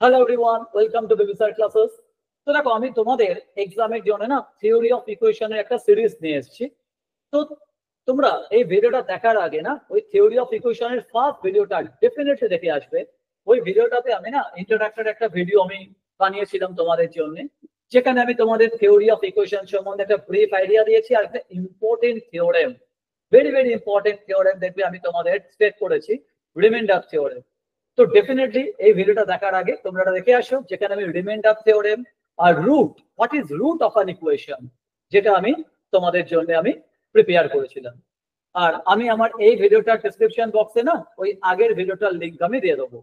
Hello everyone, welcome to baby sir classes. তো দেখো, আমি তোমাদের এক্সামের জন্য না থিওরি অফ ইকুয়েশনের একটা সিরিজ নিয়ে এসেছি। তো তোমরা এই ভিডিওটা দেখার আগে না ওই থিওরি অফ ইকুয়েশনের ফার্স্ট ভিডিওটা ডেফিনেটলি দেখে আসবে। ওই ভিডিওটাতে আমি না ইন্ট্রোডাক্টরি একটা ভিডিও আমি বানিয়েছিলাম তোমাদের জন্য, যেখানে আমি তোমাদের থিওরি অফ ইকুয়েশন সম্বন্ধে একটা ব্রিফ আইডিয়া দিয়েছি আর একটা important theorem, very very important theorem দেখবে আমি তোমাদের স্টেট করেছি, রিমাইন্ডার থিওরেম। তো ডেফিনেটলি এই ভিডিওটা দেখার আগে তোমরা দেখে আসো, যেখানে আমি রিমাইন্ডার থিওরেম আর root, what is root of an equation, যেটা আমি তোমাদের জন্য আমি প্রিপেয়ার করেছিলাম। আর আমি আমার এই ভিডিওটার ডেসক্রিপশন বক্সে না ওই আগের ভিডিওটার লিঙ্ক আমি দিয়ে দেবো।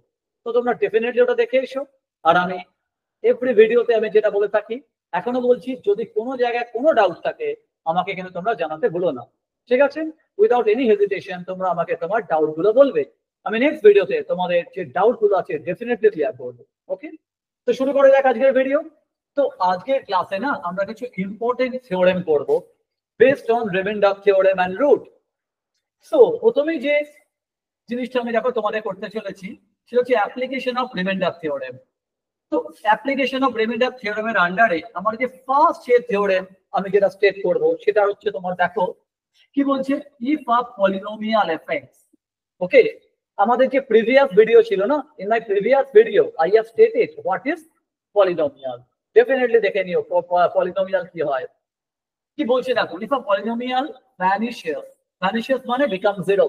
তো তোমরা ডেফিনেটলি ওটা দেখে এসো। আর আমি এভরি ভিডিওতে আমি যেটা বলে থাকি, এখনো বলছি, যদি কোনো জায়গায় কোনো ডাউট থাকে আমাকে কিন্তু তোমরা জানাতে ভুলো না, ঠিক আছে? উইদাউট এনি হেজিটেশন তোমরা আমাকে তোমার ডাউট গুলো বলবে। আমি নেক্সট ভিডিওতে তোমাদের যে ডাউট গুলো আছে ডেফিনেটলি ক্লিয়ার করবো। ওকে, তো শুরু করে যাক আজকের ভিডিও। তো আজকের ক্লাসে না আমরা কিছু ইম্পর্টেন্ট থিওরেম করব based on reminder theorem and root. So প্রথমেই যে জিনিসটা আমি দেখো তোমাদের করতে চলেছি সেটা হচ্ছে অ্যাপ্লিকেশন অফ রিমাইন্ডার থিওরেম। তো অ্যাপ্লিকেশন অফ রিমাইন্ডার থিওরেমের আন্ডারে আমার যে ফার্স্ট যে থিওরেম আমি যেটা স্টেট করব সেটা হচ্ছে, তোমার দেখো কি বলছে, ইফ অফ পলিনোমিয়াল এফএক্স। ওকে, আমাদের যে প্রিভিয়াস ভিডিও ছিল না, in my previous video I have stated what is polynomial. Definitely দেখে নিও পলিনোমিয়াল কি হয়। কি বলছে দেখো, ইফ আ পলিনোমিয়াল ভ্যানিশেস, ভ্যানিশেস মানে বিকাম জিরো।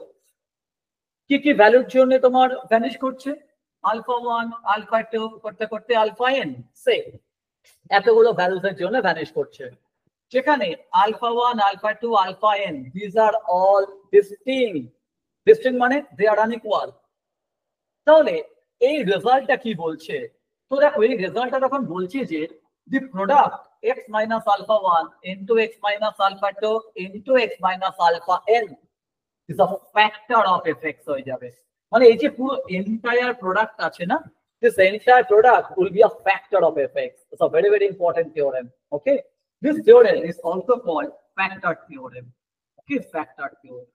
কি কি ভ্যালুর জন্য তোমার ভ্যানিশ করছে? আলফা 1, আলফা 2 করতে করতে আলফা n, সে এতগুলো ভ্যালুস এর জন্য ভ্যানিশ করছে। যেখানে alpha 1, alpha 2, alpha n, these are all distinct, distinct মানে they are unequal। তাহলে এই রেজাল্টটা কি বলছে? তো দেখো, এই রেজাল্টটা তখন বলছে যে the product x minus alpha 1 into x minus alpha 2 into x minus alpha n is a factor of fx হয়ে যাবে। মানে এই যে পুরো এন্টায়ার প্রোডাক্ট আছে না, this entire product will be a factor of fx. It's a very very important theorem. Okay, this theorem is also called factor theorem. Okay, factor theorem.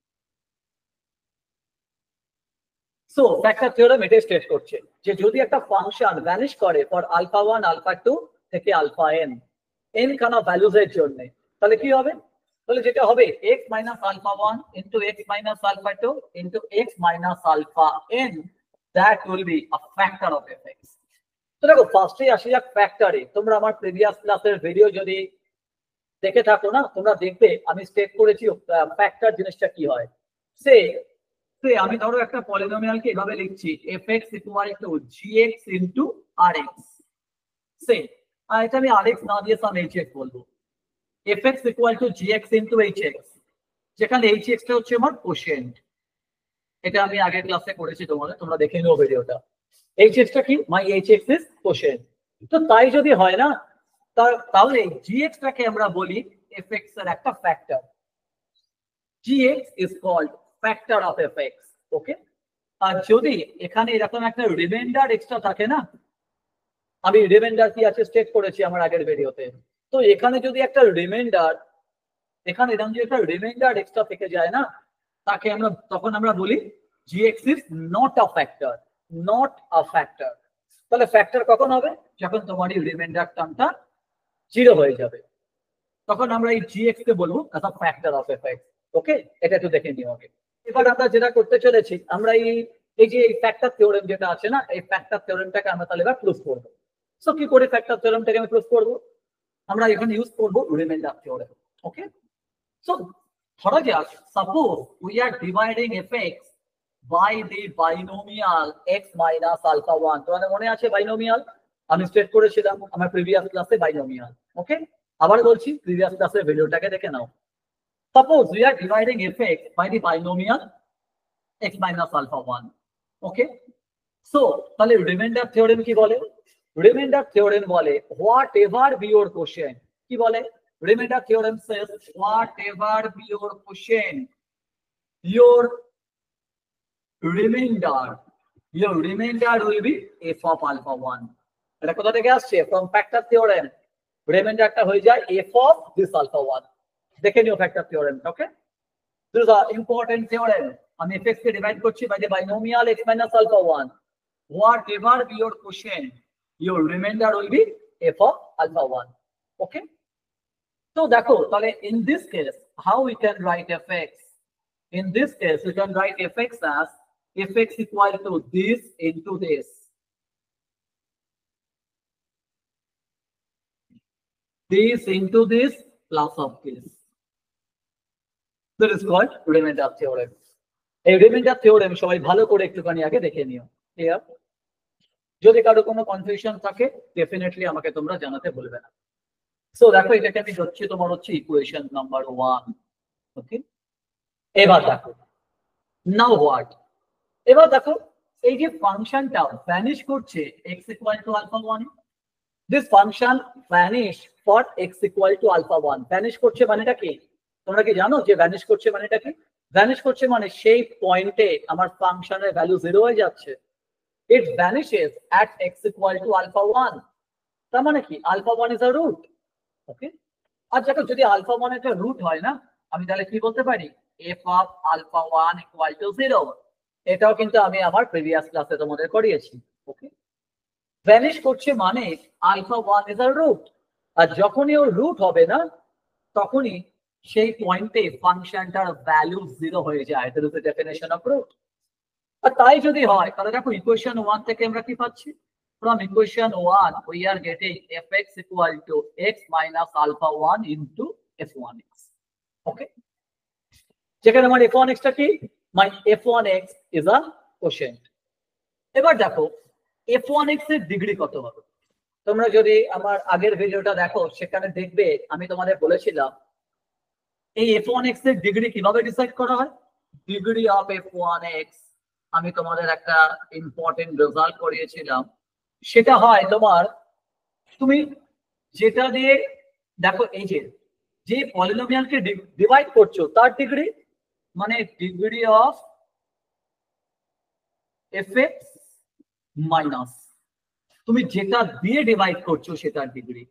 So factor theorem এটা state করছে যে যদি একটা function vanish করে for alpha 1, alpha 2 থেকে alpha n, n খানা values এর জন্য, তাহলে কি হবে? তাহলে যেটা হবে x minus alpha 1 into x minus alpha 2 into x minus alpha n, that will be a factor of fx. তো দেখো, ফার্স্টে আসি যাক ফ্যাক্টরে। তোমরা আমার প্রিভিয়াস ক্লাসের ভিডিও যদি দেখে থাকো না, তোমরা দেখবে আমি স্টেট করেছি ফ্যাক্টর জিনিসটা কি হয়। সে আমি ধরো একটা পলিনোমিয়ালকে এভাবে লিখছি, fx equal two gx into rx। সে এটা আমি rx না দিয়ে সাম hx বলবো। fx equal two gx into hx, যেখানে hx টা হচ্ছে আমার কোশেন্ট। এটা আমি আগের ক্লাসে করেছি তোমাদের, তোমরা দেখে নিও ভিডিওটা। hx টা কি? মাই hx ইজ কোশেন্ট। তো তাই যদি হয় না, তাহলে gx টাকে আমরা বলি fx এর একটা factor. gx is called factor of fx। Okay, আর যদি এখানে এরকম একটা রিমাইন্ডার এক্সট্রা থাকে না, আমি রিমাইন্ডার কি আছে স্টেট করেছি আমার আগের ভিডিওতে। তো এখানে যদি একটা রিমাইন্ডার, এখানে এরকম যদি একটা রিমাইন্ডার এক্সট্রা থেকে যায় না, তাকে আমরা তখন আমরা বলি gx is not a factor, not a factor. তাহলে ফ্যাক্টর কখন হবে? যখন তোমার এই রিমাইন্ডার টার্মটা জিরো হয়ে যাবে, তখন আমরা এই gx কে বলবো as a factor of fx। ওকে, এটা একটু দেখে নিও আগে। এবার আমরা যেটা করতে চলেছি, আমরা এই যে ফ্যাক্টর থিওরেম যেটা আছে না, এই ফ্যাক্টর থিওরেমটাকে আমরা তাহলে এবার প্রুফ করব। সো কি করে ফ্যাক্টর থিওরেমটাকে আমি প্রুফ করব? আমরা এখানে ইউজ করব রিমাইন্ডার থিওরেম। ওকে, সো ধরা যাক suppose we are dividing fx by the binomial x minus alpha 1। তোমাদের মনে আছে বাইনোমিয়াল? আমি স্টেট করেছিলাম আমার প্রিভিয়াস ক্লাসে বাইনোমিয়াল। ওকে, আবার বলছি, প্রিভিয়াস ক্লাসের ভিডিওটাকে দেখে নাও। Suppose we are dividing fx by the binomial x minus alpha 1. Okay, so তাহলে রিমাইন্ডার থিওরেম কি বলে? রিমাইন্ডার থিওরেম বলে whatever be your quotient। কি বলে? Reminder theorem says whatever be your quotient, your remainder will be f of alpha 1। এটা কোথা থেকে আসছে? from factor theorem। রিমাইন্ডারটা হয়ে যায় f of this alpha 1। দেখে নিও factor theorem. Okay, this is a important theorem. আমি fx কে ডিভাইড করছি by the binomial x minus alpha 1, whatever be your quotient, your remainder will be f of alpha 1. Okay, so দেখো তাহলে in this case how we can write fx? In this case we can write fx as fx equal to this into this. This into this plus of this. That is called remainder theorem. এই reminder theorem সবাই ভালো করে একটুখানি আগে দেখে নিও। Clear? যদি কারো কোনো কনফিউশন থাকে ডেফিনেটলি আমাকে তোমরা জানাতে ভুলবে না। সো দেখো এটাকে আমি ধরছি তোমার হচ্ছে ইকুয়েশন নাম্বার 1। ওকে, এবার দেখো নাও হোয়াট। এবার দেখো এই যে ফাংশনটা ভ্যানিশ করছে x equal to alpha 1, this function vanish for x equal to alpha 1। Vanish করছে মানেটা কি? তোমরা কি জানো যে ভ্যানিশ করছে মানেটা কি? ভ্যানিশ করছে মানে সেই পয়েন্টে আমার ফাংশনের ভ্যালু 0 হয়ে যাচ্ছে। It vanishes at x equal to alpha 1. তার মানে কি alpha 1 is a root. Okay, আর দেখো যদি alpha 1 একটা রুট হয় না, আমি তাহলে কি বলতে পারি f of alpha 1 equal to 0। এটাও কিন্তু আমি আমার প্রিভিয়াস ক্লাসে তোমাদের করিয়েছি। ওকে, ভ্যানিশ করছে মানে alpha 1 is a root, আর যখনই ও রুট হবে না তখনই সেই পয়েন্টে ফাংশনটার ভ্যালু 0 হয়ে যায়। That is the definition of root. আর তাই যদি হয় তাহলে দেখো ইকুয়েশন 1 থেকে আমরা কি পাচ্ছি? From equation 1 we are getting fx equal to x minus alpha 1 into f1x। Okay, যেখানে আমার f1x টা কি? My f1x is a quotient. এবার দেখো f1x এর ডিগ্রি কত হবে? তোমরা যদি আমার আগের ভিডিওটা দেখো সেখানে দেখবে আমি তোমাদের বলেছিলাম এই f1x এর ডিগ্রি কিভাবে ডিসাইড করা হয়। ডিগ্রি অফ f1x আমি তোমাদের একটা ইম্পর্টেন্ট রেজাল্ট করিয়েছিলাম। সেটা হয় তোমার, তুমি যেটা দিয়ে দেখো এই যে পলিনোমিয়ালকে ডিভাইড করছো তার ডিগ্রি, মানে ডিগ্রি অফ fx মাইনাস তুমি যেটা দিয়ে ডিভাইড করছো সেটার ডিগ্রি।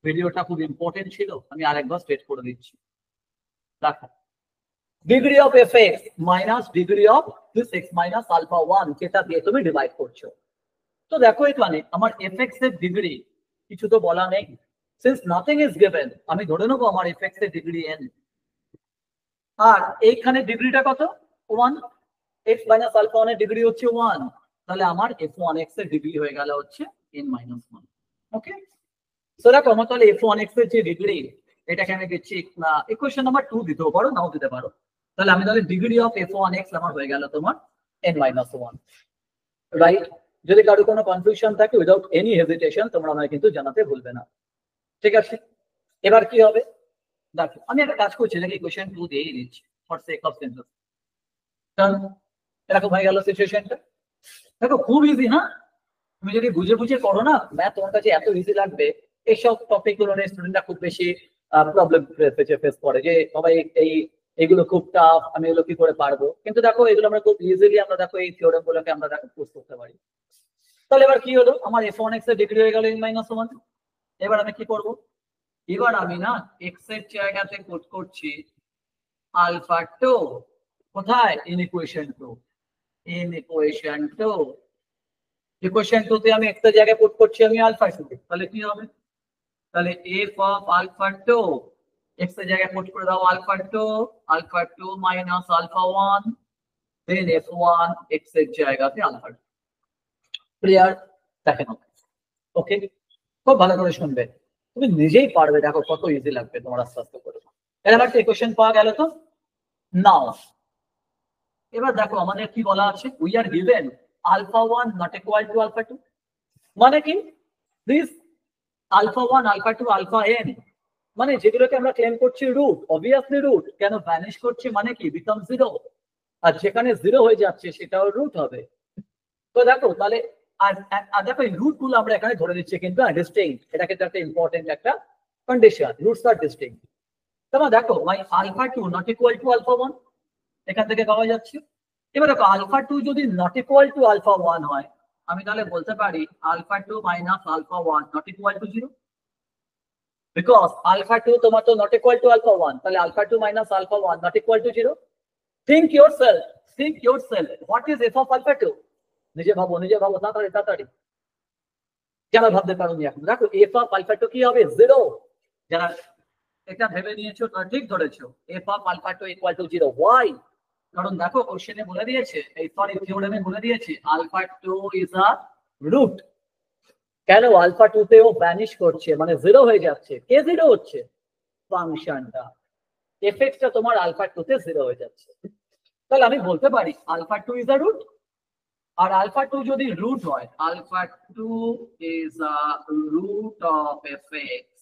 ভিডিওটা খুব ইম্পর্টেন্ট ছিল, আমি আরেকবার স্ট্রেট করে দিচ্ছি। দেখো degree of fx minus degree of this x minus alpha 1 যেটা দিয়ে তুমি ডিভাইড করছো। তো দেখো এখানে আমার fx এর ডিগ্রি কিছু তো বলা নেই, সিন্স নাথিং ইজ গিভেন আমি ধরে নেবো আমার fx এর ডিগ্রি n, আর এইখানে ডিগ্রিটা কত? 1। x মাইনাস আলফা 1 এর ডিগ্রি হচ্ছে 1, তাহলে আমার f1x এর ডিগ্রি হয়ে গেল হচ্ছে n মাইনাস 1। ওকে, সো দেখো আমার তাহলে f1x এর যে ডিগ্রি এটাকে আমি দিচ্ছি ইকুয়েশন নাম্বার 2 দিতেও পারো, নাও দিতে পারো। তাহলে আমি তাহলে ডিগ্রি অফ f1x আমার হয়ে গেল তোমার n মাইনাস 1, রাইট? যদি কারো কোনো কনফিউশন থাকে উইদাউট এনি হেজিটেশন তোমরা আমাকে কিন্তু জানাতে ভুলবে না। ঠিক আছে, এবার কি হবে দেখো আমি একটা কাজ করছি, নাকি ইকুয়েশন 2 দিয়েই দিচ্ছি ফর সেক অফ সিম্পল। কারণ এরকম হয়ে গেল সিচুয়েশনটা। দেখো খুব ইজি না, তুমি যদি বুঝে বুঝে করো না ম্যাথ তোমার কাছে এত ইজি লাগবে। এইসব টপিক গুলো নিয়ে স্টুডেন্টরা খুব বেশি প্রবলেম ফেস করে যে বাবা এইগুলো খুব টাফ, আমি এগুলো কি করে পারবো। কিন্তু দেখো এগুলো আমরা খুব ইজিলি আমরা দেখো এই থিওরেম গুলোকে আমরা দেখো প্রুফ করতে পারি। তাহলে এবার কি হলো, আমার f1x এর ডিগ্রি হয়ে গেল n মাইনাস 1। এবার আমি কি করব? এবার আমি না x এর জায়গাতে পুট করছি আলফা 2। কোথায়? In equation 2। In equation 2, equation 2 তে আমি x এর জায়গায় পুট করছি আমি আলফা 2। তাহলে কি হবে? তাহলে f অফ আলফা 2 x এর জায়গায় পুট করে দাও আলফা 2 মাইনাস আলফা 1 দেন f1 x এর জায়গাতে আলফা 2। ক্লিয়ার? দেখেন ওকে, খুব ভালো করে শুনবে, তুমি নিজেই পারবে। দেখো কত ইজি লাগবে তোমার আস্তে আস্তে করে। এবার একটা ইকুয়েশন পাওয়া গেল তো নাও। এবার দেখো আমাদের কি বলা আছে, we are given alpha 1 not equal to alpha 2। মানে কি this alpha 1 alpha 2 alpha n মানে যেগুলোকে আমরা ক্লেম করছি রুট, অবভিয়াসলি রুট। কেন ভ্যানিশ করছে মানে কি বিকাম 0, আর যেখানে 0 হয়ে যাচ্ছে সেটাও রুট হবে। তো দেখো তাহলে আর দেখো এই রুট গুলো আমরা এখানে ধরে দিচ্ছি কিন্তু ডিস্টিংক্ট, এটা কিন্তু একটা ইম্পর্টেন্ট একটা কন্ডিশন, রুটস আর ডিস্টিংক্ট। তোমরা দেখো my alpha 2 not equal to alpha 1 এখান থেকে পাওয়া যাচ্ছে। এবার দেখো আলফা 2 যদি নট ইকুয়াল টু আলফা 1 হয় আমি তাহলে বলতে পারি alpha 2 minus alpha 1 not equal to 0, because alpha 2 তোমার তো নট ইকুয়াল টু আলফা 1, তাহলে alpha 2 minus alpha 1 not equal to 0। Think yourself what is f of alpha 2। নিজে ভাবো তাড়াতাড়ি। যারা ভাবতে পারোনি এখন দেখো এফ অফ আলফা টু কি হবে 0। যারা এটা ভেবে নিয়েছো তারা ঠিক ধরেছো, f of alpha two equal to 0। Why? কারণ দেখো কোশ্চেনে বলে দিয়েছে, এই সরি থিওরেমে বলে দিয়েছে alpha two is a root. কেন আলফা টু তেও ভ্যানিশ করছে, মানে 0 হয়ে যাচ্ছে। কে 0 হচ্ছে? ফাংশনটা, এফএক্সটা তোমার আলফা টু তে 0 হয়ে যাচ্ছে। তাহলে আমি বলতে পারি alpha two is a root. আর আলফা টু যদি রুট হয়, alpha two is a root of f x.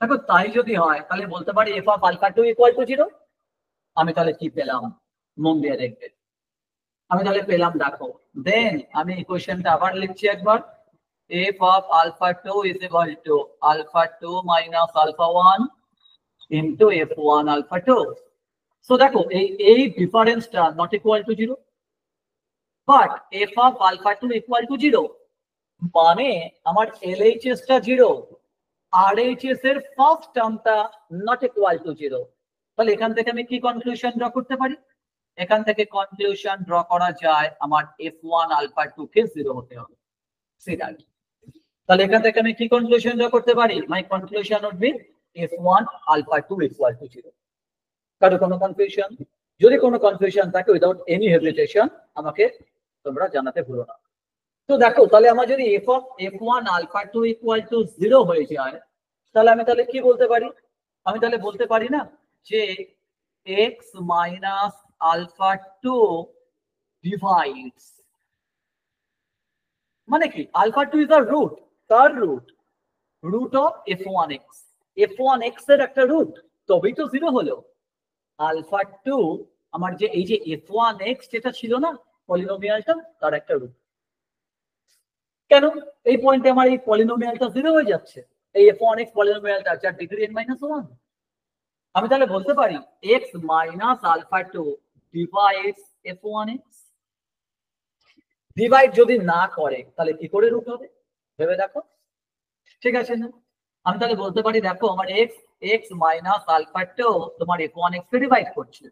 দেখো তাই যদি হয় তাহলে বলতে পারি f of alpha two equal to 0। আমি তাহলে কি পেলাম মন দিয়ে দেখবে। আমি তাহলে পেলাম দেখো, দেন আমি ইকুয়েশনটা আবার লিখছি একবার। F of alpha two is equal to alpha two minus alpha one into f one alpha two. So দেখো এই ডিফারেন্সটা not equal to 0, but f of alpha two equal to 0 মানে আমার এলএইচএস টা 0, আরএইচএস এর ফার্স্ট টার্মটা not equal to 0। তাহলে এখান থেকে আমি কি কনক্লুশন ড্র করতে পারি? এখান থেকে কনক্লুশন ড্র করা যায় আমার f1 আলফা 2 কে 0 হতে হবে। সেটা তাহলে এখান থেকে আমি কি কনক্লুশন ড্র করতে পারি? My conclusion would be f1 alpha 2 equal to 0। কারো কোনো কনফিউশন? যদি কোনো কনফিউশন থাকে উইদাউট এনি হেজিটেশন আমাকে তোমরা জানাতে ভুলো না। তো দেখো তাহলে আমার যদি f1 আলফা 2 ইকুয়াল টু 0 হয়ে যায়, তাহলে আমি তাহলে কি বলতে পারি? আমি তাহলে বলতে পারি না যে x মাইনাস আলফা 2 ডিভাইডস, মানে কি আলফা 2 ইজ আ রুট, তার রুট অফ f1x, f1x এর একটা রুট, তবেই তো 0 হলো। আলফা 2 আমার যে এই যে f1x যেটা ছিল না পলিনোমিয়ালটা, তার একটা রুট। কেন এই পয়েন্টে আমার এই পলিনোমিয়ালটা 0 হয়ে যাচ্ছে? এই f1x পলিনোমিয়ালটা যার ডিগ্রি n - 1। আমি তাহলে বলতে পারি x minus alpha 2 divides f1x। Divide যদি না করে তাহলে কি করে রুট হবে ভেবে দেখো, ঠিক আছে না? আমি তাহলে বলতে পারি দেখো আমার x মাইনাস আলফা 2 তোমার f1x কে ডিভাইড করছে।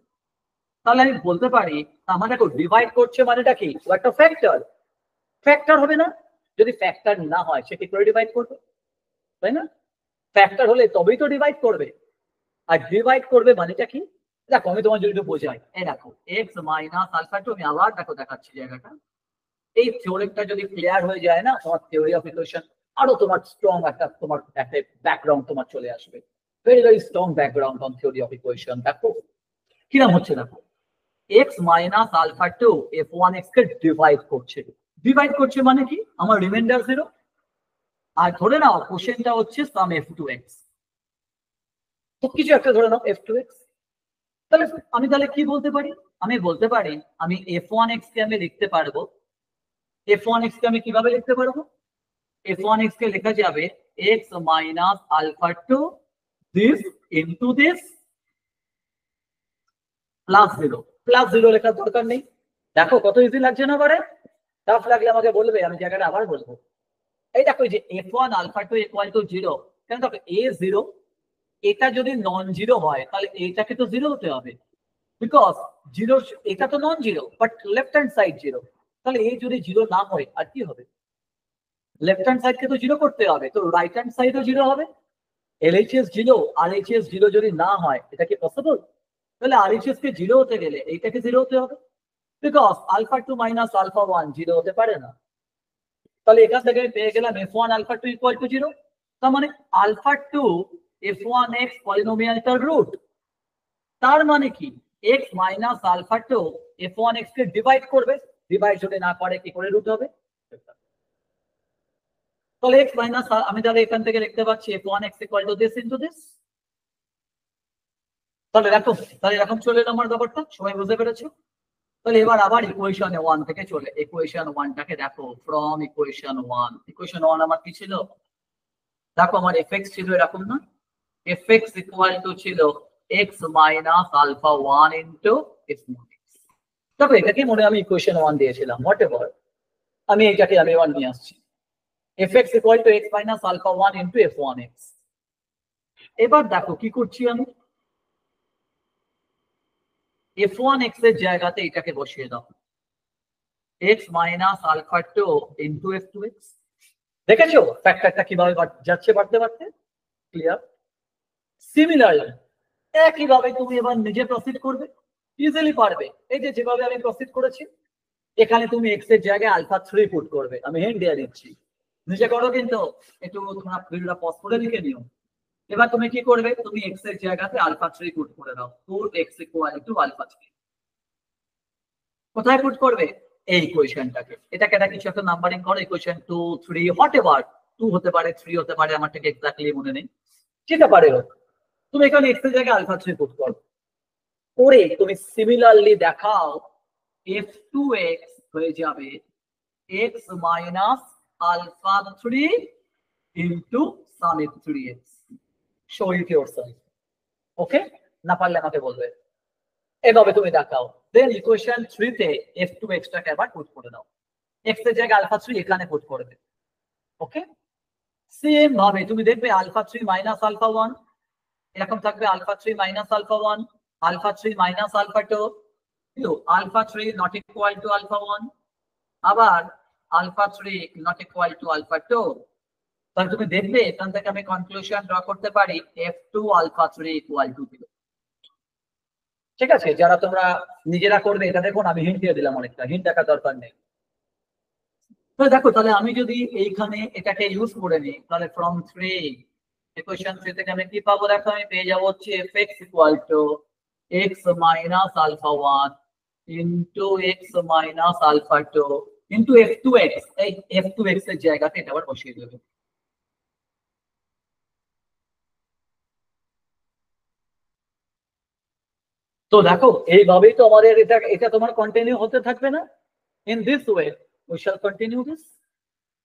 তাহলে আমি বলতে পারি আমার দেখো ডিভাইড করছে মানেটা কি? ও একটা ফ্যাক্টর, ফ্যাক্টর হবে না? যদি ফ্যাক্টর না হয় সে কি করে ডিভাইড করবে, তাই না? ফ্যাক্টর হলে তবেই তো ডিভাইড করবে। আর ডিভাইড করবে মানেটা কি? দেখো আমি তোমার যদি একটু বোঝাই, এই দেখো x মাইনাস আলফা 2, আমি আবার দেখো দেখাচ্ছি জায়গাটা। এই থিওরিটা যদি ক্লিয়ার হয়ে যায় না, তোমার থিওরি অফ ইকুয়েশন আরো তোমার স্ট্রং একটা ব্যাকগ্রাউন্ড তোমার চলে আসবে। Very very strong background on theory of equation. দেখো কিরকম হচ্ছে, দেখো x মাইনাস আলফা 2 f1x কে ডিভাইড করছে। ডিভাইড করছে মানে কি? আমার রিমাইন্ডার 0। আর ধরে নাও কোশ্চেনটা হচ্ছে সাম f2x, তো কিছু একটা ধরে নাও f2x। তাহলে আমি তাহলে কি বলতে পারি? আমি বলতে পারি আমি f1x কে আমি লিখতে পারবো, f1x কে আমি কিভাবে লিখতে পারবো? f1x কে লেখা যাবে x minus alpha 2 this into this plus 0। Plus 0 লেখার দরকার নেই। দেখো কত ইজি লাগছে না? পারে টাফ লাগলে আমাকে বলবে, আমি জায়গাটা আবার বলবো। এই দেখো যে f1 আলফা 2 ইকুয়াল টু 0, কেন দেখো a 0, এটা যদি নন জিরো হয় তাহলে এটাকে তো 0 হতে হবে, বিকজ 0 এটা তো non zero but left hand side 0। তাহলে এই যদি 0 না হয় আর কি হবে? লেফট হ্যান্ড সাইডকে তো 0 করতে হবে, তো রাইট হ্যান্ড সাইডও 0 হবে। LHS 0 RHS 0 যদি না হয় এটা কি পসিবল? তাহলে RHS কে 0 হতে গেলে এইটাকে 0 হতে হবে, বিকজ আলফা 2 মাইনাস আলফা 1 0 হতে পারে না। তাহলে এখান থেকে পেয়ে গেলাম f1 আলফা 2 ইকুয়াল টু 0। তার মানে আলফা 2 f1x পলিনোমিয়ালটার রুট। তার মানে কি x মাইনাস আলফা 2 f1x কে ডিভাইড করবে, ডিভাইড যদি না করে কি করে রুট হবে? তাহলে x মাইনাস, আমি তাহলে এখান থেকে লিখতে পাচ্ছি f1x equal to this into this. তাহলে দেখো তাহলে এরকম চলে এলো আমার ব্যাপারটা, সবাই বুঝতে পেরেছো? তাহলে এবার আবার ইকুয়েশন 1 থেকে চলে, ইকুয়েশন 1টাকে দেখো ফ্রম ইকুয়েশন 1। ইকুয়েশন 1 আমার কি ছিল? দেখো আমার fx ছিল এরকম না, fx ইকুয়াল টু ছিল x minus alpha 1 into f1x। দেখো এটাকে মনে আমি ইকুয়েশন 1 দিয়েছিলাম, হোয়াটএভার, আমি এটাকে আমি 1 নিয়ে আসছি। fx equal to x minus alpha 1 into f1x। এবার দেখো কি করছি আমি, f1x এর জায়গাতে এটাকে বসিয়ে দাও। x minus alpha 2 into f2x। দেখেছো ফ্যাক্টরটা কিভাবে যাচ্ছে বাড়তে বাড়তে? ক্লিয়ার? সিমিলারলি একইভাবে তুমি এবার নিজে প্রসিড করবে, ইজিলি পারবে। এই যে যেভাবে আমি প্রসিড করেছি, এখানে তুমি x এর জায়গায় আলফা 3 পুট করবে। আমি হিন্ট দিয়ে দিচ্ছি, নিজে করো কিন্তু একটু তোমরা ভিডিওটা পজ করে লিখে নিও। এবার তুমি কি করবে, তুমি x এর জায়গাতে আলফা 3 পুট করে দাও। 4x = alpha 3। কোথায় পুট করবে? এই ইকুয়েশনটাকে। এটাকে কিছু একটা নাম্বারিং করো, ইকুয়েশন 2 3 হোয়াটএভার, 2 হতে পারে 3 হতে পারে, আমার ঠিক এক্স্যাক্টলি মনে নেই, যেটা পারে হোক। তুমি এখানে x এর জায়গায় আলফা 3 পুট করো, করে তুমি সিমিলারলি দেখাও f2x হয়ে যাবে x minus alpha 3 into sum of 3x। show it yourself। ওকে, না পারলে আমাকে বলবে। এভাবে তুমি দেখাও। দেন ইকুয়েশন 3 তে f2x টাকে আবার পুট করে দাও, x এর জায়গায় আলফা 3 এখানে পুট করবে। ওকে, সেম ভাবে তুমি দেখবে আলফা 3 মাইনাস আলফা 1 এরকম থাকবে, alpha 3 minus alpha 1, alpha 3 minus alpha 2, alpha 3 not equal to alpha 1, আবার alpha 3 not equal to alpha 2। তাহলে তুমি দেখবে এখান থেকে আমি কনক্লুশন ড্র করতে পারি f2 আলফা 3 ইকুয়াল টু 0। ঠিক আছে, যারা তোমরা নিজেরা করবে এটা দেখুন, আমি হিন্ট দিয়ে দিলাম, অনেকটা হিন্ট দেখার দরকার নেই। তো দেখো, তাহলে আমি যদি এইখানে এটাকে ইউজ করে নিই, তাহলে ফ্রম 3 ইকুয়েশন 3 থেকে আমি কি পাবো? দেখো আমি পেয়ে যাবো হচ্ছে fx equal to x minus alpha 1 into x minus alpha 2 into f2x। এই f2x এর জায়গাতে এটা আবার বসিয়ে দেবে। তো দেখো এইভাবেই তো আমাদের এটা তোমার কন্টিনিউ হতে থাকবে না? In this way we shall continue this.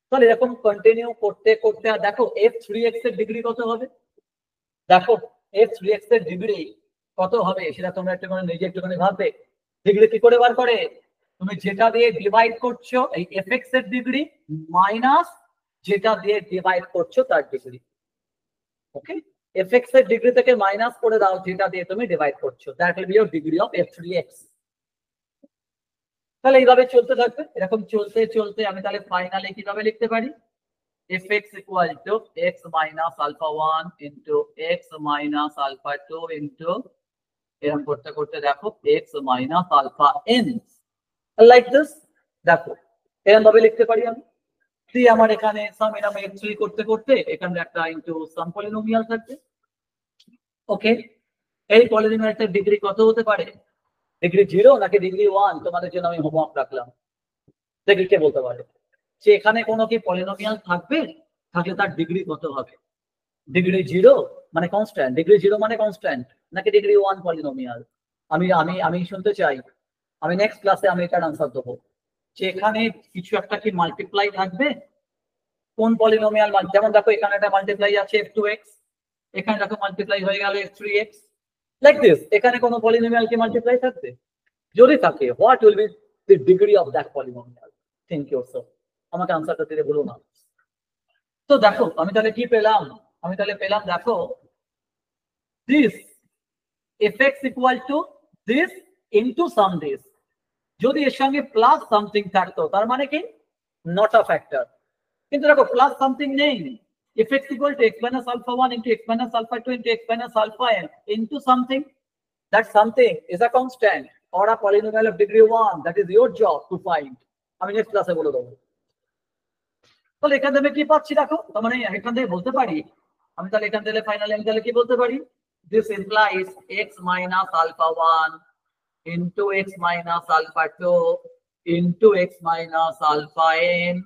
তাহলে এরকম কন্টিনিউ করতে করতে, আর দেখো f3x এর ডিগ্রি কত হবে? দেখো f3x এর ডিগ্রি কত হবে সেটা তোমরা একটুখানি নিজে একটুখানি ভাববে। ডিগ্রি কি করে বার করে? তুমি যেটা দিয়ে ডিভাইড করছো এই fx এর ডিগ্রি মাইনাস যেটা দিয়ে ডিভাইড করছো তার ডিগ্রি। ওকে, fx এর ডিগ্রি থেকে মাইনাস করে দাও যেটা দিয়ে তুমি ডিভাইড করছো, that will be your degree of f3x। তাহলে এইভাবে চলতে থাকবে, এরকম চলতে চলতে আমি তাহলে ফাইনালি কিভাবে লিখতে পারি? fx equal to x minus alpha 1 into x minus alpha 2 into, এরকম করতে করতে দেখো x minus alpha n, like this. দেখো এরকম ভাবে লিখতে পারি আমি। আমার এখানে সাম এরকম x3 করতে করতে এখানে একটা ইনটু সাম পলিনোমিয়াল থাকবে। ওকে, এই পলিনোমিয়ালটার ডিগ্রি কত হতে পারে? ডিগ্রি 0 নাকি ডিগ্রি 1? তোমাদের জন্য আমি হোমওয়ার্ক রাখলাম, দেখি কে বলতে পারে যে এখানে কোনো কি পলিনোমিয়াল থাকবে, থাকলে তার ডিগ্রি কত হবে? ডিগ্রি 0 মানে কনস্ট্যান্ট, ডিগ্রি 0 মানে কনস্ট্যান্ট, নাকি ডিগ্রি 1 পলিনোমিয়াল? আমি আমি আমি শুনতে চাই। আমি নেক্সট ক্লাসে আমি এটার আনসার দেবো যে এখানে কিছু একটা কি মাল্টিপ্লাই থাকবে, কোন পলিনোমিয়াল। যেমন দেখো এখানে একটা মাল্টিপ্লাই আছে f2x, এখানে দেখো মাল্টিপ্লাই হয়ে গেল f3x, লাইক দিস। এখানে কোনো পলিনোমিয়াল কি মাল্টিপ্লাই থাকবে? যদি থাকে, what will be the degree of that polynomial? Think yourself, আমাকে আনসারটা দিতে বলো না। তো দেখো আমি তাহলে কি পেলাম? আমি তাহলে পেলাম, দেখো this fx equal to this into sum this। যদি এর সঙ্গে প্লাস সামথিং থাকতো তার মানে কি নট আ ফ্যাক্টর, কিন্তু দেখো প্লাস সামথিং নেই। fx equal to x minus alpha 1 into x minus alpha 2 into x minus alpha n into something, that something is a constant or a polynomial of degree 1, that is your job to find। আমি next ক্লাসে বলে দেবো। তাহলে এখান থেকে কি পাচ্ছি দেখো, তার মানে এখান থেকে বলতে পারি আমি, তাহলে এখান থেকে ফাইনালি আমি তাহলে কি বলতে পারি? this implies x minus alpha 1 into x minus alpha 2 into x minus alpha n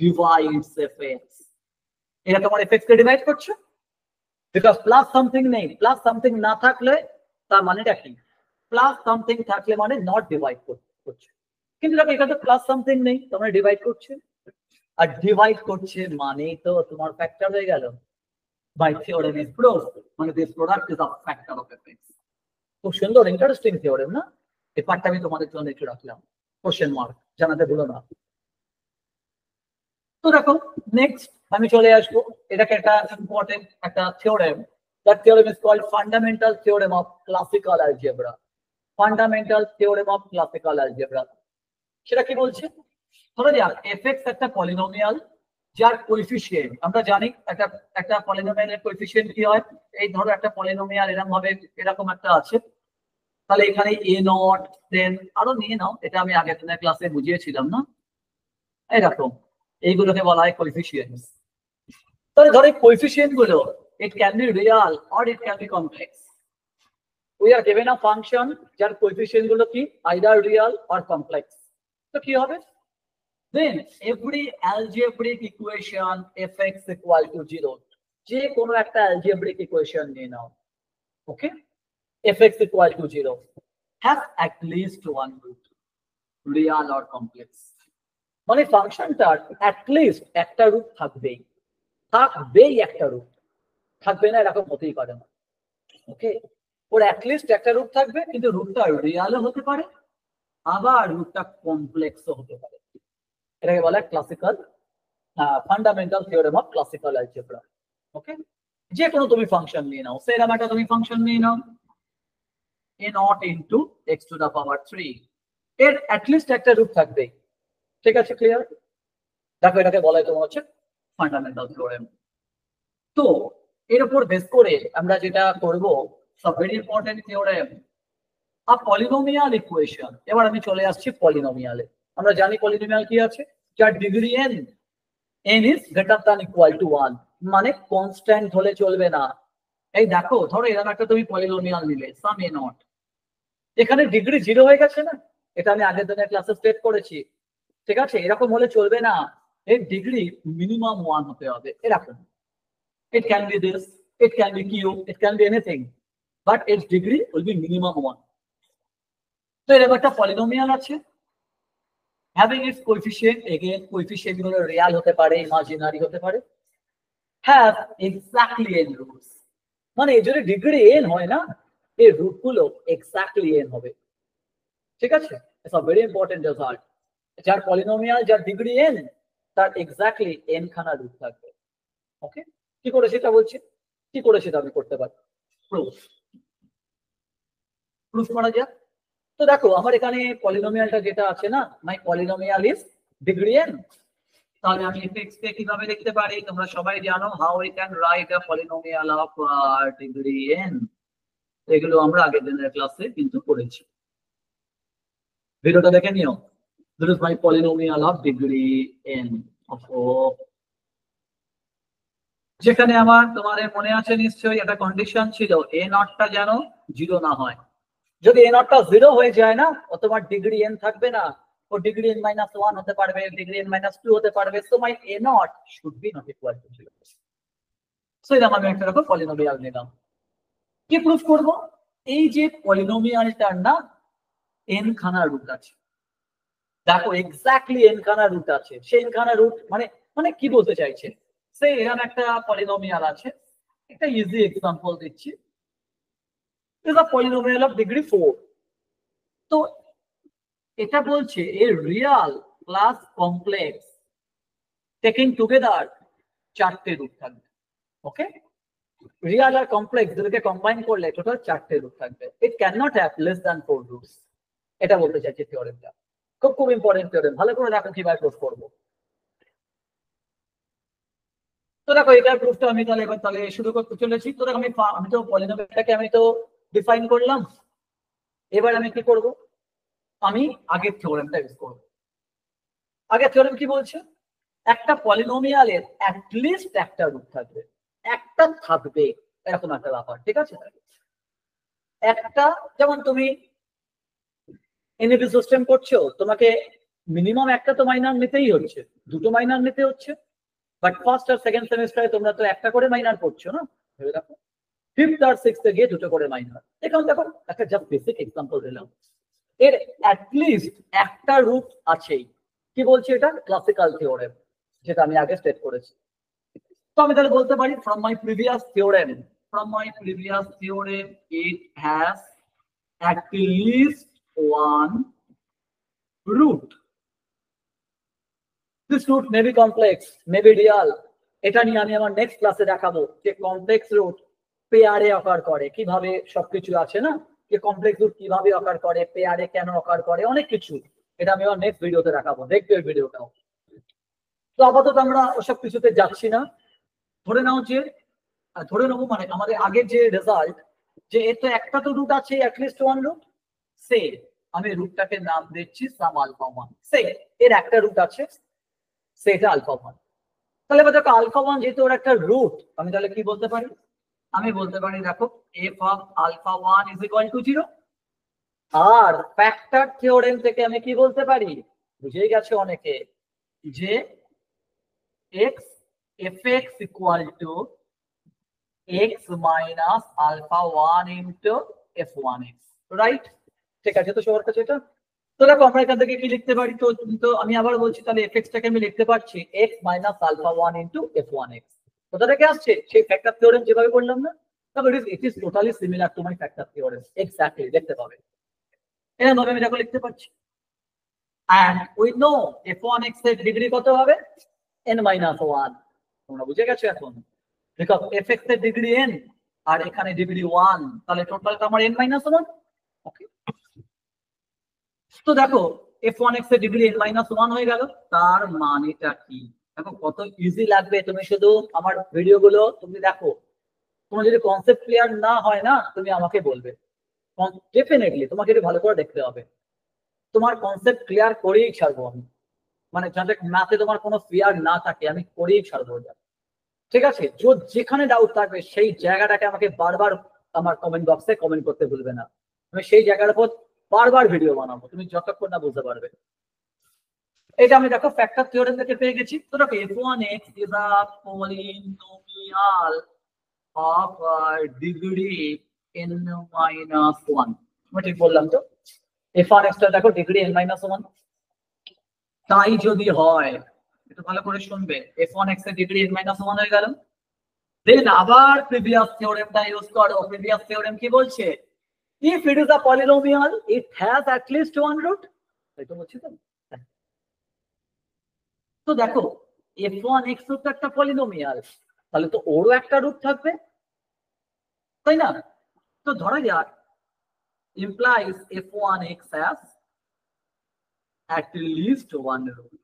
divides fx। এটা তোমার fx কে ডিভাইড করছে, বিকজ প্লাস সামথিং নেই। প্লাস সামথিং না থাকলে তার মানেটা কি? প্লাস সামথিং থাকলে মানে নট ডিভাইড করছে, কিন্তু দেখো এখানে প্লাস সামথিং নেই, তোমরা ডিভাইড করছে, আর ডিভাইড করছে মানে তো তোমার ফ্যাক্টর হয়ে গেল। বাই থিওরেম ইজ প্রুভড, মানে this product is a factor of fx। খুব সুন্দর ইন্টারেস্টিং থিওরেম না? এই পার্টটা আমি তোমাদের জন্য একটু রাখলাম, কোশ্চেন মার্ক জানাতে ভুলো না। তো দেখো নেক্সট আমি চলে আসবো, এটাকে একটা ইম্পর্টেন্ট একটা theorem. That theorem is called fundamental theorem of classical algebra. Fundamental theorem of classical algebra. সেটা কি বলছে? ধরো যাক fx একটা পলিনোমিয়াল যার কোএফিসিয়েন্ট আমরা জানি, একটা পলিনোমিয়ালের কোএফিসিয়েন্ট কি হয়, এই ধরো একটা পলিনোমিয়াল এরকম ভাবে এরকম একটা আছে, তাহলে এখানে a নট, দেন আরো নিয়ে নাও, এটা আমি আগের দিনের ক্লাসে বুঝিয়েছিলাম না, এরকম এইগুলোকে বলা হয় কোএফিসিয়েন্টস। তাহলে ধরো এই কোএফিসিয়েন্ট গুলো ইট can B Real or it can B complex. We are given a function যার কোএফিসিয়েন্ট গুলো কি আইদার রিয়াল অর কমপ্লেক্স। তো কি হবে? Then every algebraic equation fx equal to 0, যে কোনো একটা algebraic equation নিয়ে নাও, ওকে, fx equal to 0 has at least one root, real or complex। মানে ফাংশনটার at least একটা রুট থাকবেই, একটা রুট থাকবে না এরকম হতেই পারে না, ওকে। ওর at least একটা রুট থাকবে, কিন্তু রুটটা রিয়ালও হতে পারে, আবার রুটটা কমপ্লেক্সও হতে পারে। এটাকে বলা হয় classical fundamental theorem of classical algebra, okay. যে কোনো তুমি ফাংশন নিয়ে নাও, সেরকম একটা তুমি ফাংশন নিয়ে নাও a nought into x to the power 3, এর অ্যাটলিস্ট একটা রুট থাকবে, ঠিক আছে, ক্লিয়ার? দেখো এটাকে বলা হয় তোমার হচ্ছে ফান্ডামেন্টাল থিওরেম। তো এর উপর বেস করে আমরা যেটা করব, সব ভেরি ইম্পর্টেন্ট থিওরেম আ পলিনোমিয়াল ইকুয়েশন। এবার আমি চলে আসছি পলিনোমিয়ালে। আমরা জানি পলিনোমিয়াল কি আছে, যার degree n is greater than equal to 1, মানে কনস্ট্যান্ট হলে চলবে না। এই দেখো ধরো এরকম একটা তুমি পলিনোমিয়াল নিলে সাম a নট, এখানে ডিগ্রি 0 হয়ে গেছে না, এটা আমি আগের দিনের ক্লাসে স্টেট করেছি, ঠিক আছে। এরকম হলে চলবে না, এর ডিগ্রি মিনিমাম 1 হতে হবে, এরকম। It can be this, it can be q, it can be anything, but its degree will be minimum 1। তো এরকম একটা পলিনোমিয়াল আছে, having its coefficient, again coefficient গুলো রিয়াল হতে পারে, ইমাজিনারি হতে পারে, have exactly n roots, মানে যদি ডিগ্রি n হয় না, এই রুট গুলো এক্স্যাক্টলি n হবে, ঠিক আছে। It's a very important result, যার পলিনোমিয়াল যার ডিগ্রি n তার এক্স্যাক্টলি n খানা রুট থাকবে, ওকে। কি করে সেটা বলছি, কি করে সেটা আমি করতে পারি, প্রুফ করা যাক। তো দেখো আমার এখানে পলিনোমিয়ালটা যেটা আছে না, মাই পলিনোমিয়াল ইজ ডিগ্রি n, তাহলে আমি fx কে কিভাবে লিখতে পারি, তোমরা সবাই জানো how we can write a polynomial of degree n, এগুলো আমরা আগের দিনের ক্লাসে কিন্তু করেছি, ভিডিওটা দেখে নিও। This is my polynomial of degree n of, যেখানে আমার তোমাদের মনে আছে নিশ্চয়ই একটা কন্ডিশন ছিল a নটটা যেন 0 না হয়। যদি a নটটা 0 হয়ে যায় না, ও তোমার ডিগ্রি n থাকবে না, ও ডিগ্রি n মাইনাস 1 হতে পারবে, ডিগ্রি n মাইনাস 2 হতে পারবে, so my a not should be not equal to 0। So এটা আমি একটা রকম পলিনোমিয়াল নিলাম। কি প্রুফ করব, এই যে পলিনোমিয়ালটার না n খানা রুট আছে, দেখো এক্স্যাক্টলি n খানা রুট আছে, সেই n খানা রুট মানে মানে কি বলতে চাইছে, সে এরকম একটা পলিনোমিয়াল আছে, একটা ইজি এক্সাম্পল দিচ্ছি, is a polynomial of degree 4। তো এটা বলছে এর real plus complex taking together 4টে রুট থাকবে, ওকে। রিয়াল আর কমপ্লেক্স দুটোকে কম্বাইন করলে টোটাল 4টে রুট থাকবে, it can not have less than 4 roots, এটা বলতে চাইছে থিওরেমটা। খুব খুব ইম্পর্টেন্ট থিওরেম, ভালো করে দেখো কিভাবে প্রুফ করবো। তো দেখো এটার প্রুফটা আমি তাহলে এবার তাহলে শুরু করতে চলেছি। তো দেখো আমি তো পলিনোমিয়ালটাকে আমি তো ডিফাইন করলাম, এবার আমি কি করব, আমি আগের থিওরেমটা ইউজ করব। আগের থিওরেম কি বলছে, একটা পলিনোমিয়ালের অ্যাটলিস্ট একটা রুট থাকবে, একটা থাকবে, এরকম একটা ব্যাপার, ঠিক আছে। একটা, যেমন তুমি এনইপি সিস্টেম করছো, তোমাকে মিনিমাম একটা তো মাইনার নিতেই হচ্ছে, দুটো মাইনার নিতে হচ্ছে, বাট ফার্স্ট আর সেকেন্ড সেমিস্টারে তোমরা তো একটা করে মাইনার পড়ছো না, ভেবে দেখো। ফিফথ আর সিক্সথে গিয়ে দুটো করে মাইনার। এখন দেখো একটা জাস্ট বেসিক এক্সাম্পল দিলাম, এর অ্যাটলিস্ট একটা রুট আছেই। কি বলছে এটা, ক্লাসিক্যাল থিওরেম, যেটা আমি আগে স্টেট করেছি। তো আমি তাহলে বলতে পারি from my previous theorem, it has at least one root. This root may be complex, may be real. এটা নিয়ে আমি আমার নেক্সট ক্লাসে দেখাবো যে কমপ্লেক্স রুট পেয়ারে অকার করে, কিভাবে সবকিছু আছে না, যে কমপ্লেক্স রুট কিভাবে অকার করে, পেয়ারে কেন অকার করে, অনেক কিছু এটা আমি আমার নেক্সট ভিডিওতে দেখাবো, দেখবে ওই ভিডিওটাও। তো আপাতত আমরা ওসব কিছুতে যাচ্ছি না। ধরে নাও যে ধরে নেবো মানে আমাদের আগের যে রেজাল্ট, যে এর তো একটা তো রুট আছে, অ্যাটলিস্ট ওয়ান রুট। সে আমি রুটটাকে নাম দিচ্ছি সাম আলফা ওয়ান। সে এর একটা রুট আছে, সেটা আলফা ওয়ান। তাহলে এবার দেখো আলফা ওয়ান যেহেতু ওর একটা রুট, আমি তাহলে কি বলতে পারি? আমি বলতে পারি দেখো f of alpha one is equal to 0। আর ফ্যাক্টর থিওরেম থেকে আমি কি বলতে পারি? বুঝেই গেছে অনেকে, যে x f x equal to x minus alpha one into f one x, right? ঠিক আছে তো সবার কাছে এটা? তো দেখো আমরা এখান থেকে কি লিখতে পারি? তো আমি আবার বলছি, তাহলে এফ এক্সটাকে আমি লিখতে পারছি x minus alpha one into f one x. কোথা থেকে আসছে? সেই ফ্যাক্টর থিওরেম যেভাবে বললাম না, তবে ইট is totally similar to my factor theorem, exactly দেখতে পাবে। এরকম ভাবে আমি দেখো লিখতে পারছি। and we know f1x এর ডিগ্রি কত হবে? n minus 1। তোমরা বুঝে গেছো এখন? বিকজ fx এর ডিগ্রি n আর এখানে ডিগ্রি 1, তাহলে টোটালটা আমার n minus 1। ওকে, তো দেখো f1x এর ডিগ্রি n minus 1 হয়ে গেল। তার মানেটা কি? দেখো কত ইজি লাগবে, তুমি শুধু আমার ভিডিওগুলো তুমি দেখো। তোমার যদি কনসেপ্ট ক্লিয়ার না হয় না, তুমি আমাকে বলবে, ডেফিনেটলি তোমাকে এটা ভালো করে দেখতে হবে। তোমার কনসেপ্ট ক্লিয়ার করেই ছাড়বো আমি, মানে যাতে ম্যাথে তোমার কোনো ফিয়ার না থাকে, আমি করেই ছাড়বো। ঠিক আছে, যেখানে ডাউট থাকবে সেই জায়গাটাকে আমাকে বারবার আমার কমেন্ট বক্সে কমেন্ট করতে ভুলবে না। আমি সেই জায়গার উপর বারবার ভিডিও বানাবো, তুমি যতক্ষণ না বুঝতে পারবে। এটা আমি দেখো ফ্যাক্টর থিওরেম থেকে পেয়ে গেছি। তো দেখো f1x is a polynomial of degree n minus 1। আমি ঠিক বললাম তো? f1x টা দেখো ডিগ্রি n minus 1। তাই যদি হয়, একটু ভালো করে শুনবে, f1x এর ডিগ্রি n minus 1 হয়ে গেল। দেন আবার প্রিভিয়াস থিওরেমটা ইউজ করো। প্রিভিয়াস থিওরেম কি বলছে? if it is a polynomial it has at least one root। তাই তো বলছি তো? তো দেখো f1x তো একটা পলিনোমিয়াল, তাহলে তো ওরও একটা রুট থাকবে, তাই না? তো ধরা যাক implies f1x has at least one root।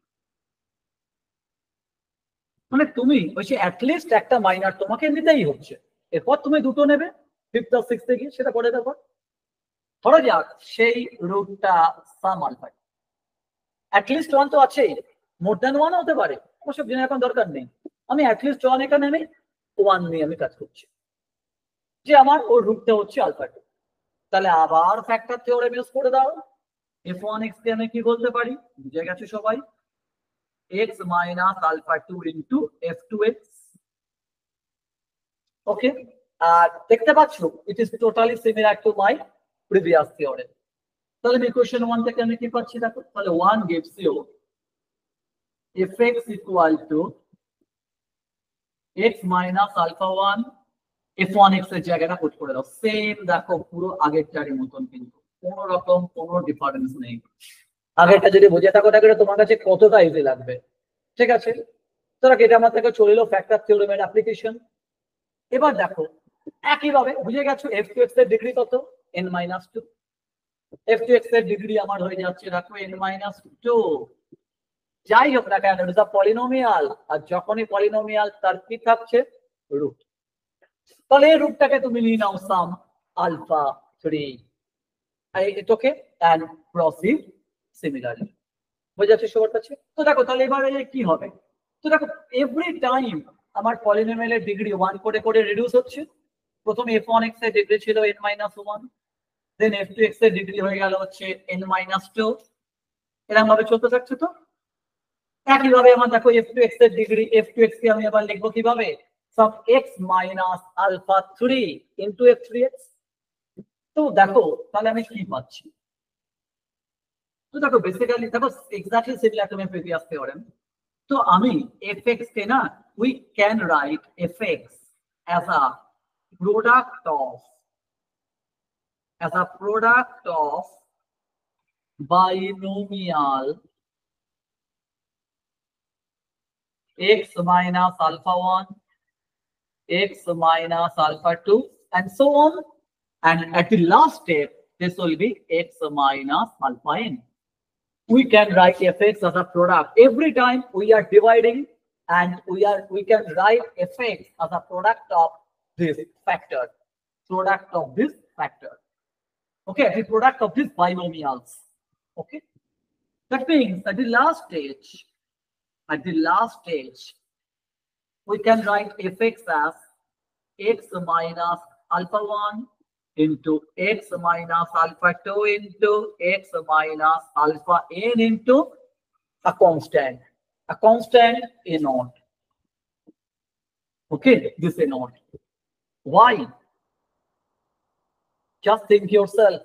মানে তুমি ওই যে অ্যাটলিস্ট একটা মাইনার তোমাকে নিতেই হচ্ছে, এরপর তুমি দুটো নেবে ফিফথ আর সিক্সথে গিয়ে, সেটা পরে দেখো। ধরা যাক সেই রুটটা সাম আলফা, অ্যাটলিস্ট ওয়ান তো আছেই, মোর দ্যান ওয়ান হতে পারে, ওসব জেনে এখন দরকার নেই। আমি অ্যাটলিস্ট ওয়ান এখানে নেই, ওয়ান নিয়ে আমি কাজ করছি, যে আমার ওর রুটটা হচ্ছে আলফা টু। তাহলে আবার ফ্যাক্টর থিওরেম ইউজ করে দাও। f1x কে আমি কি বলতে পারি? বুঝে গেছো সবাই? x minus alpha two into f2x। Okay, আর দেখতে পাচ্ছ it is totally similar to my previous theorem. তাহলে ইকুয়েশন 1 থেকে আমি কি পাচ্ছি দেখো, তাহলে 1 gives you fx equal to x minus alpha 1 f1x এর জায়গাটা পুট করে দাও। সেম দেখো পুরো আগেরটারই মতন, কিন্তু কোনো রকম কোনো ডিফারেন্স নেই। আগেরটা যদি বুঝে থাকো তাহলে তোমার কাছে কতটা ইজি লাগবে। ঠিক আছে, তোরা এটা আমার থেকে চলে এলো ফ্যাক্টর থিওরেমের অ্যাপ্লিকেশন। এবার দেখো একইভাবে বুঝে গেছো f2x এর ডিগ্রি কত? n minus 2। f2x এর ডিগ্রি আমার হয়ে যাচ্ছে দেখো n minus 2। যাই হোক না কেন, ইট ইজ আ পলিনোমিয়াল, আর যখনই পলিনোমিয়াল তার কি থাকছে? রুট। তাহলে এই রুটটাকে তুমি নিয়ে নাও সাম আলফা 3, এটাকে এন্ড প্রসিড সিমিলারলি। বুঝে যাচ্ছে সবার কাছে? তো দেখো তাহলে এবারে কি হবে? তো দেখো এভরি টাইম আমার পলিনোমিয়ালের ডিগ্রি 1 করে করে রিডিউস হচ্ছে। প্রথম f1x এর ডিগ্রি ছিল n minus 1, দেন f2x এর ডিগ্রি হয়ে গেল হচ্ছে n minus 2। এরকম ভাবে চলতে থাকছে। তো একইভাবে আমার দেখো f2x এর ডিগ্রি, f2x কে আমি আবার লিখবো কিভাবে? সব x minus alpha 3 into f3x। তো দেখো তাহলে আমি কি পাচ্ছি? তো দেখো বেসিক্যালি দেখো exactly similar to my previous theorem. তো আমি fx কে না, we can write fx as a product of binomial x minus alpha 1, x minus alpha 2, and so on. And at the last step, this will be x minus alpha n. we can write fx as a product. Every time we are dividing, and we can write fx as a product of this factor. Product of this factor. Okay, the product of these binomials. Okay. That means at the last stage, we can write fx as x minus alpha 1 into x minus alpha 2 into x minus alpha n into a constant a naught. Okay, this a naught. Why? Just think yourself.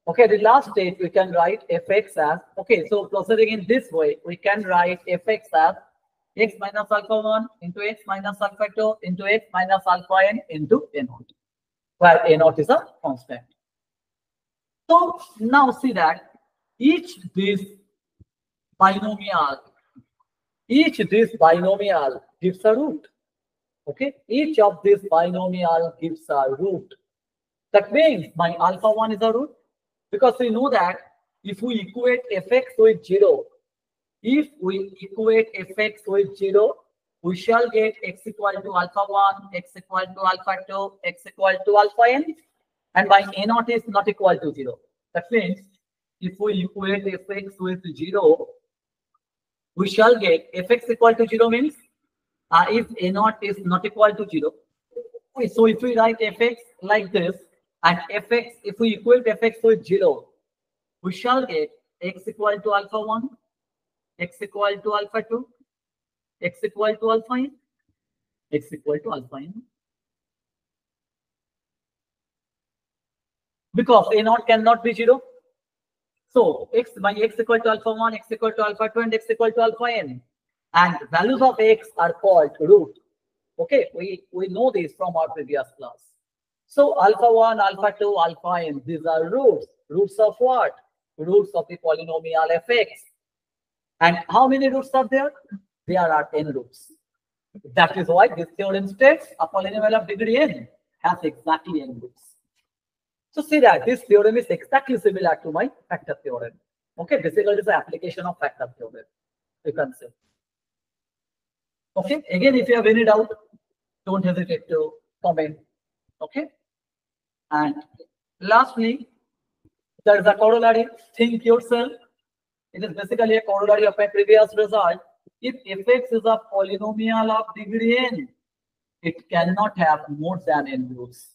Okay, the last stage we can write fx as, okay, so proceeding in this way, we can write fx as x minus alpha 1 into x minus alpha 2 into x minus alpha n into a naught, where a naught is a constant. So now see that each this binomial gives a root. Okay, each of this binomial gives a root. That means my alpha 1 is a root, because we know that if we equate fx with 0, we shall get x equal to alpha 1, x equal to alpha 2, x equal to alpha n, and my a naught is not equal to 0. That means if we equate fx with 0, we shall get fx equal to 0 means if a naught is not equal to 0. So if we write fx like this, and fx, if we equate fx with 0, we shall get x equal to alpha 1, x equal to alpha 2, x equal to alpha n, x equal to alpha n. Because a naught cannot be 0. So by x equal to alpha 1, x equal to alpha 2, and x equal to alpha n. And values of x are called root. Okay, we know this from our previous class. So alpha 1, alpha 2, alpha n, these are roots. Roots of what? Roots of the polynomial fx. And how many roots are there? There are n roots. That is why this theorem states a polynomial of degree n has exactly n roots. So see that this theorem is exactly similar to my factor theorem. Okay, basically it is an application of factor theorem, you can say. Okay, again, if you have any doubt, don't hesitate to comment. Okay, and lastly, there is a corollary. Think yourself. It is basically a corollary of my previous result. If fx is a polynomial of degree n, it cannot have more than n roots.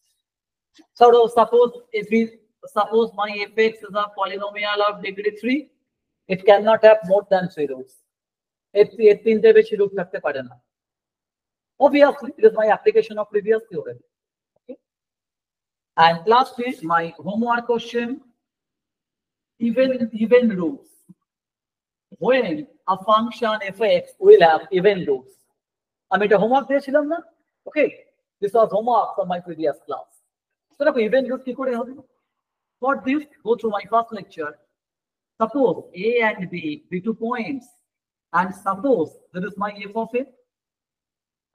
So suppose my fx is a polynomial of degree 3, it cannot have more than 3 roots. Obviously, it is my application of previous theorem. Okay. And lastly, my homework question: even roots. When a function fx will have even roots. I mean, the homework there, okay. This was homework from my previous class. So, even roots for this, go through my first lecture. Suppose a and b be 2 points, and suppose there is my f of a,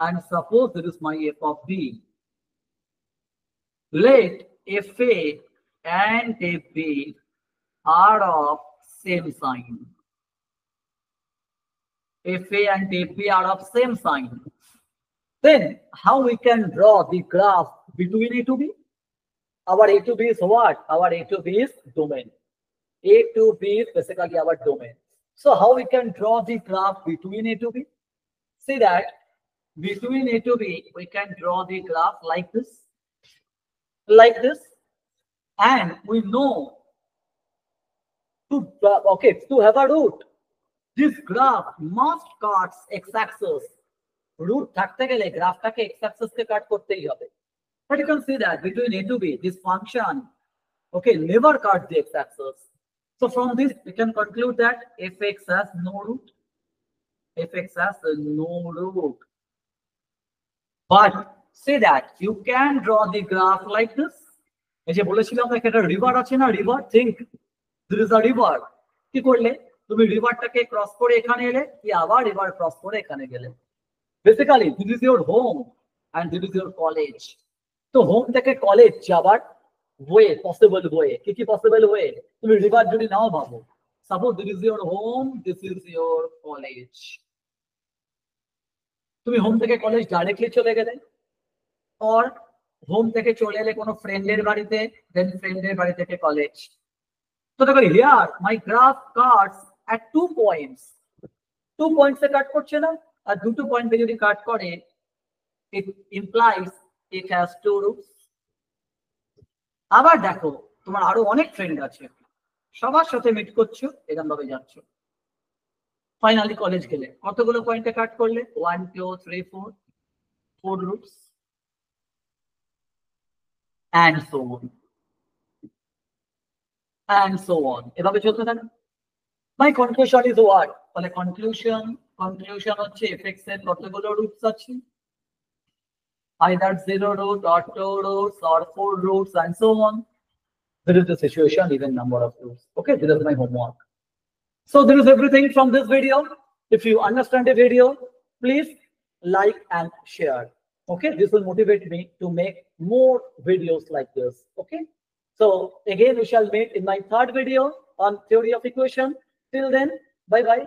and suppose there is my f of b. Let fa and fb are of same sign. fa and fb are of same sign. Then how we can draw the graph between a to b? Our a to b is what? Our a to b is domain. A to b is basically our domain. So how we can draw the graph between a to b? See that between a to b, we can draw the graph like this. And we know to have a root, this graph must cut x-axis. Root থাকতে গেলে গ্রাফটাকে x-axis কে কাট করতেই হবে. But you can see that between a to b, this function, okay, never cuts the x-axis. So from this, we can conclude that fx has no root. Fx has no root. But say that you can draw the graph like this. এই যে বলেছিলাম না একটা river আছে না, river, think there is a river. কি করলে তুমি রিভারটাকে ক্রস করে এখানে এলে, কি আবার রিভার ক্রস করে এখানে গেলে। Basically this is your home and this is your college. তো হোম থেকে কলেজ যাবার ওয়ে, পসিবল ওয়ে, কি পসিবল ওয়ে? তুমি রিভার যদি নাও ভাবো, Suppose this is your home, this is your college. তুমি হোম থেকে কলেজ ডাইরেক্টলি চলে গেলে, or হোম থেকে চলে এলে কোনো ফ্রেন্ডের বাড়িতে, দেন ফ্রেন্ডের বাড়ি থেকে কলেজ। তো দেখো here my graph Katz at 2 points. 2 points এ কাট করছে না? আর দুটো পয়েন্টে যদি কাট করে, it implies it has 2 roots. আবার দেখো তোমার আরো অনেক ফ্রেন্ড আছে, সবার সাথে মিট করছো, এরকম ভাবে যাচ্ছ, ফাইনালি কলেজ গেলে কতগুলো পয়েন্টে কাট করলে? 1 2 3 4 roots and so on and so on, এভাবে চলতে থাকে। My conclusion is what? তাহলে conclusion হচ্ছে fx এর কতগুলো রুটস আছে, either 0 root or 2 roots or 4 roots and so on. This is the situation, even number of roots. Okay, this is my homework. So this is everything from this video. If you understand the video, please like and share. Okay, this will motivate me to make more videos like this. Okay, so again we shall meet in my third video on theory of equation. Till then, bye bye.